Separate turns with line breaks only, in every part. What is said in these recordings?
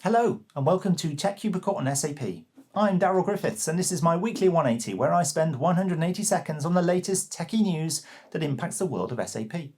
Hello and welcome to Tech Cubicle on SAP. I'm Daryl Griffiths and this is my weekly 180 where I spend 180 seconds on the latest techie news that impacts the world of SAP. And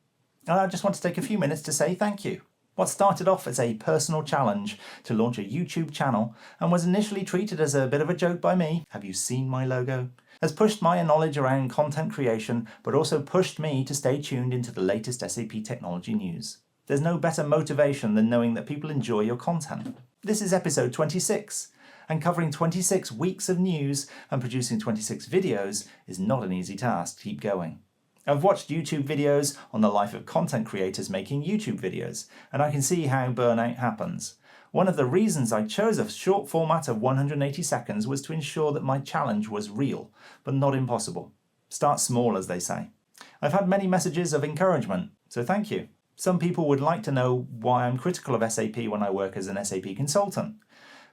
I just want to take a few minutes to say thank you. What started off as a personal challenge to launch a YouTube channel and was initially treated as a bit of a joke by me, have you seen my logo, has pushed my knowledge around content creation but also pushed me to stay tuned into the latest SAP technology news. There's no better motivation than knowing that people enjoy your content. This is episode 26, and covering 26 weeks of news and producing 26 videos is not an easy task to keep going. I've watched YouTube videos on the life of content creators making YouTube videos, and I can see how burnout happens. One of the reasons I chose a short format of 180 seconds was to ensure that my challenge was real, but not impossible. Start small, as they say. I've had many messages of encouragement, so thank you. Some people would like to know why I'm critical of SAP when I work as an SAP consultant.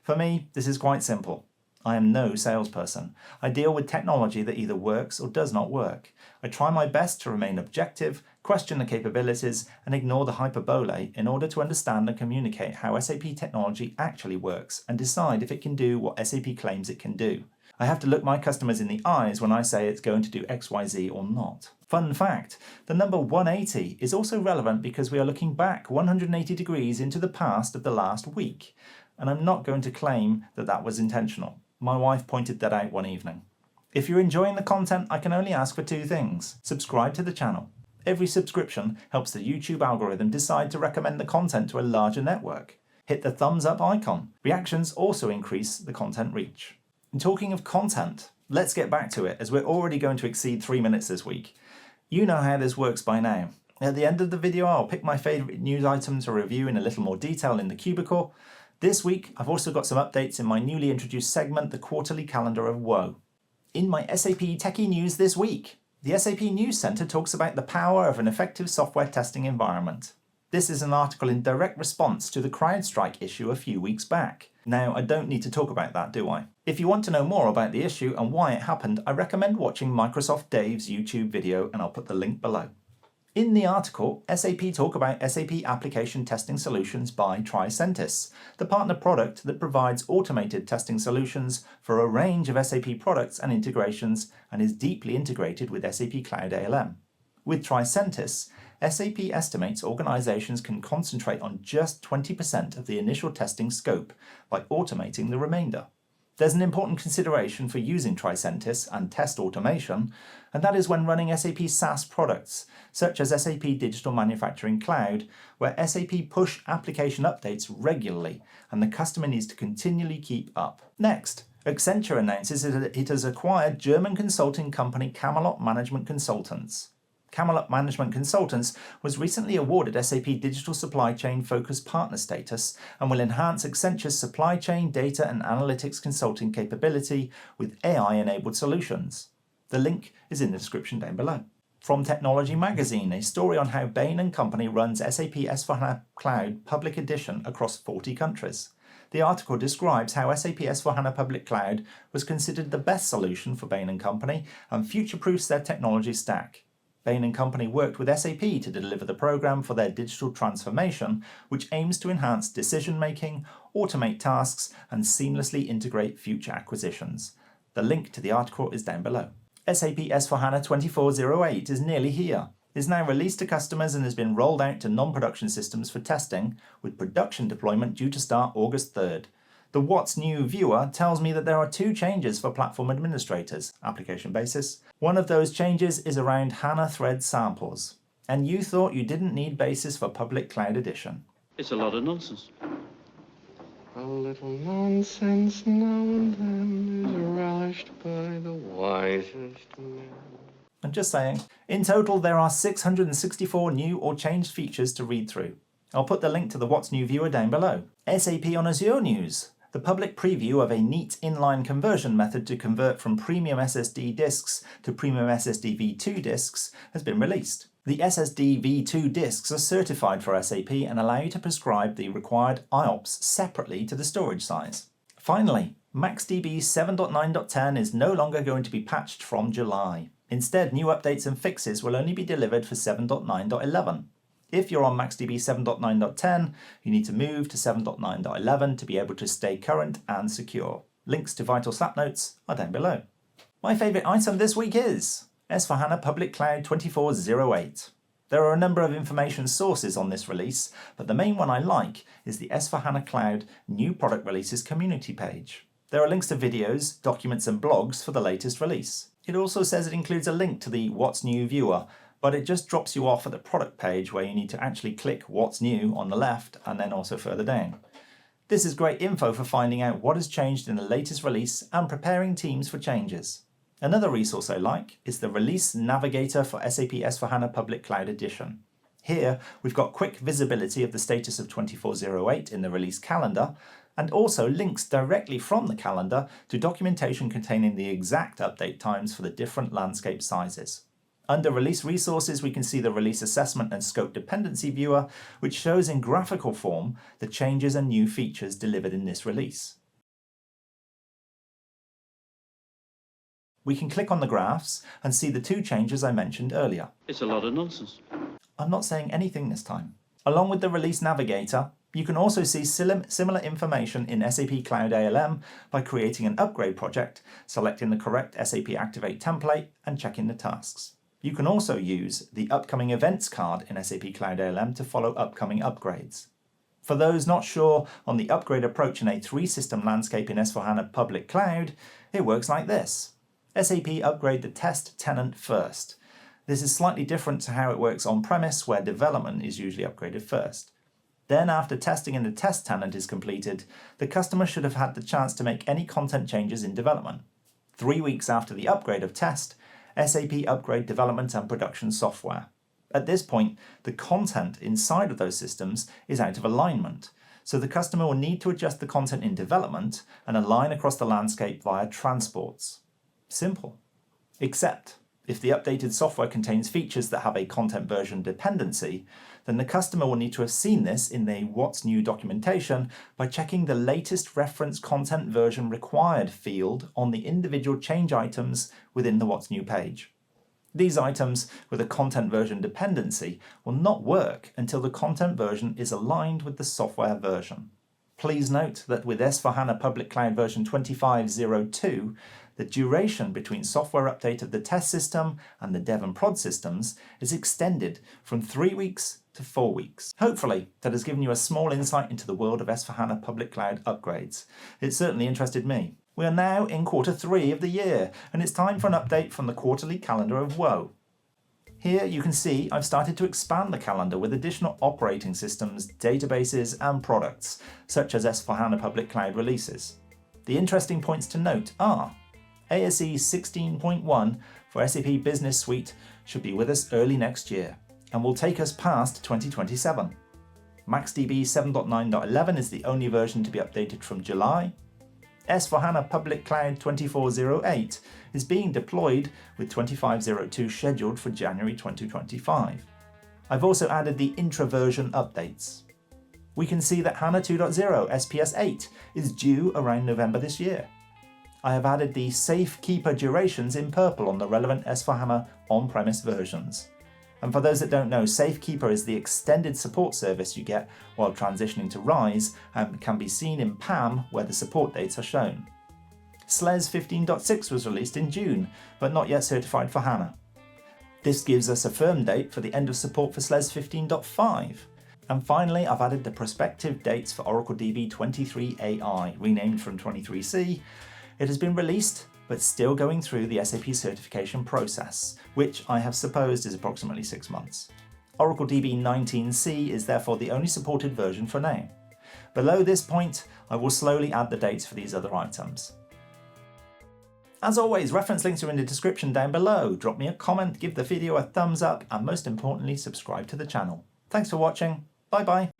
For me, this is quite simple. I am no salesperson. I deal with technology that either works or does not work. I try my best to remain objective, question the capabilities, and ignore the hyperbole in order to understand and communicate how SAP technology actually works and decide if it can do what SAP claims it can do. I have to look my customers in the eyes when I say it's going to do XYZ or not. Fun fact, the number 180 is also relevant because we are looking back 180 degrees into the past of the last week, and I'm not going to claim that that was intentional. My wife pointed that out one evening. If you're enjoying the content, I can only ask for two things. Subscribe to the channel. Every subscription helps the YouTube algorithm decide to recommend the content to a larger network. Hit the thumbs up icon. Reactions also increase the content reach. And talking of content, let's get back to it as we're already going to exceed 3 minutes this week. You know how this works by now. At the end of the video, I'll pick my favourite news item to review in a little more detail in the cubicle. This week, I've also got some updates in my newly introduced segment, the Quarterly Calendar of Woe. In my SAP Techie News this week, the SAP News Centre talks about the power of an effective software testing environment. This is an article in direct response to the Crowdstrike issue a few weeks back. Now, I don't need to talk about that, do I? If you want to know more about the issue and why it happened, I recommend watching Microsoft Dave's YouTube video, and I'll put the link below. In the article, SAP talk about SAP Application Testing Solutions by Tricentis, the partner product that provides automated testing solutions for a range of SAP products and integrations and is deeply integrated with SAP Cloud ALM. With Tricentis, SAP estimates organizations can concentrate on just 20% of the initial testing scope by automating the remainder. There's an important consideration for using Tricentis and test automation, and that is when running SAP SaaS products, such as SAP Digital Manufacturing Cloud, where SAP push application updates regularly, and the customer needs to continually keep up. Next, Accenture announces that it has acquired German consulting company Camelot Management Consultants. Camelot Management Consultants was recently awarded SAP Digital Supply Chain Focused Partner status and will enhance Accenture's supply chain data and analytics consulting capability with AI-enabled solutions. The link is in the description down below. From Technology Magazine, a story on how Bain & Company runs SAP S4HANA Cloud Public Edition across 40 countries. The article describes how SAP S4HANA Public Cloud was considered the best solution for Bain & Company and future-proofs their technology stack. Bain & Company worked with SAP to deliver the program for their digital transformation, which aims to enhance decision-making, automate tasks, and seamlessly integrate future acquisitions. The link to the article is down below. SAP S4HANA 2408 is nearly here. It is now released to customers and has been rolled out to non-production systems for testing, with production deployment due to start August 3rd. The What's New viewer tells me that there are two changes for platform administrators, application basis. One of those changes is around HANA thread samples. And you thought you didn't need basis for Public Cloud Edition.
It's a lot of nonsense.
A little nonsense now and then is relished by the wisest men.
I'm just saying. In total, there are 664 new or changed features to read through. I'll put the link to the What's New viewer down below. SAP on Azure news. The public preview of a neat inline conversion method to convert from premium SSD disks to premium SSDv2 disks has been released. The SSDv2 disks are certified for SAP and allow you to prescribe the required IOPS separately to the storage size. Finally, MaxDB 7.9.11 is no longer going to be patched from July. Instead, new updates and fixes will only be delivered for 7.9.11. If you're on MaxDB 7.9.10, you need to move to 7.9.11 to be able to stay current and secure. Links to vital snap notes are down below. My favourite item this week is S4HANA Public Cloud 24.08. There are a number of information sources on this release, but the main one I like is the S4HANA Cloud New Product Releases community page. There are links to videos, documents and blogs for the latest release. It also says it includes a link to the What's New viewer, but it just drops you off at the product page where you need to actually click What's New on the left and then also further down. This is great info for finding out what has changed in the latest release and preparing teams for changes. Another resource I like is the Release Navigator for SAP S4HANA Public Cloud Edition. Here we've got quick visibility of the status of 24.08 in the release calendar, and also links directly from the calendar to documentation containing the exact update times for the different landscape sizes. Under Release Resources, we can see the Release Assessment and Scope Dependency Viewer, which shows in graphical form the changes and new features delivered in this release. We can click on the graphs and see the two changes I mentioned earlier.
It's a lot of nonsense.
I'm not saying anything this time. Along with the Release Navigator, you can also see similar information in SAP Cloud ALM by creating an upgrade project, selecting the correct SAP Activate template and checking the tasks. You can also use the Upcoming Events card in SAP Cloud ALM to follow upcoming upgrades. For those not sure on the upgrade approach in a 3-system landscape in S4HANA Public Cloud, it works like this. SAP upgrade the test tenant first. This is slightly different to how it works on-premise, where development is usually upgraded first. Then, after testing in the test tenant is completed, the customer should have had the chance to make any content changes in development. 3 weeks after the upgrade of test, SAP upgrade development and production software. At this point, the content inside of those systems is out of alignment, so the customer will need to adjust the content in development and align across the landscape via transports. Simple. Except, if the updated software contains features that have a content version dependency, then the customer will need to have seen this in the What's New documentation by checking the latest reference content version required field on the individual change items within the What's New page. These items with a content version dependency will not work until the content version is aligned with the software version. Please note that with S4HANA Public Cloud version 25.02, the duration between software update of the test system and the dev and prod systems is extended from 3 weeks to 4 weeks. Hopefully, that has given you a small insight into the world of S4HANA Public Cloud upgrades. It certainly interested me. We are now in Q3 of the year, and it's time for an update from the Quarterly Calendar of Woe. Here you can see I've started to expand the calendar with additional operating systems, databases and products, such as S4HANA Public Cloud releases. The interesting points to note are ASE 16.1 for SAP Business Suite should be with us early next year and will take us past 2027. MaxDB 7.9.11 is the only version to be updated from July. S4HANA Public Cloud 24.08 is being deployed with 25.02 scheduled for January 2025. I've also added the intra-version updates. We can see that HANA 2.0 SPS 8 is due around November this year. I have added the safe keeper durations in purple on the relevant S4HANA on-premise versions. And for those that don't know, Safekeeper is the extended support service you get while transitioning to RISE and can be seen in PAM where the support dates are shown. SLES 15.6 was released in June, but not yet certified for HANA. This gives us a firm date for the end of support for SLES 15.5. And finally, I've added the prospective dates for Oracle DB 23AI, renamed from 23C. It has been released, but still going through the SAP certification process, which I have supposed is approximately 6 months. Oracle DB 19C is therefore the only supported version for now. Below this point, I will slowly add the dates for these other items. As always, reference links are in the description down below. Drop me a comment, give the video a thumbs up, and most importantly, subscribe to the channel. Thanks for watching. Bye bye.